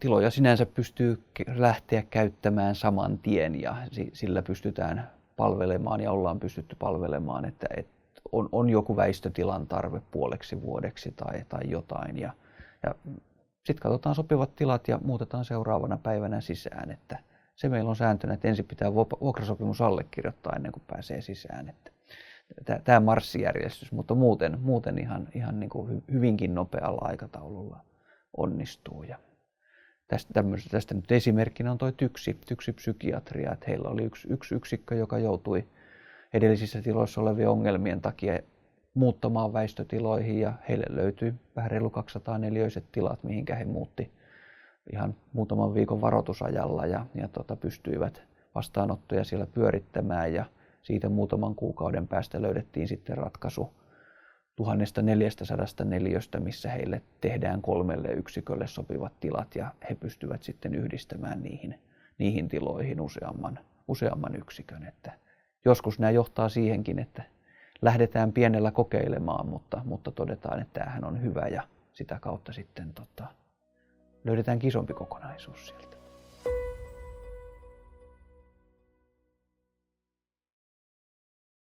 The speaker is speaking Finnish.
tiloja sinänsä pystyy lähteä käyttämään saman tien ja sillä pystytään palvelemaan ja ollaan pystytty palvelemaan, että on joku väistötilan tarve puoleksi vuodeksi tai jotain. Ja sitten katsotaan sopivat tilat ja muutetaan seuraavana päivänä sisään. Että se meillä on sääntönä, että ensin pitää vuokrasopimus allekirjoittaa ennen kuin pääsee sisään. Että tämä marssijärjestys, mutta muuten ihan niin kuin hyvinkin nopealla aikataululla onnistuu. Ja tästä nyt esimerkkinä on tuo TYKSI psykiatria, että heillä oli yksi yksikkö, joka joutui edellisissä tiloissa olevien ongelmien takia muuttamaan väistötiloihin ja heille löytyi vähän reilu 204-neliöiset tilat, mihinkä he muutti ihan muutaman viikon varoitusajalla ja pystyivät vastaanottoja siellä pyörittämään ja siitä muutaman kuukauden päästä löydettiin sitten ratkaisu 1400 neliöstä, missä heille tehdään 3 yksikölle sopivat tilat ja he pystyvät sitten yhdistämään niihin tiloihin useamman yksikön. Että joskus nämä johtaa siihenkin, että lähdetään pienellä kokeilemaan, mutta todetaan, että tämähän on hyvä ja sitä kautta sitten löydetään isompi kokonaisuus sieltä.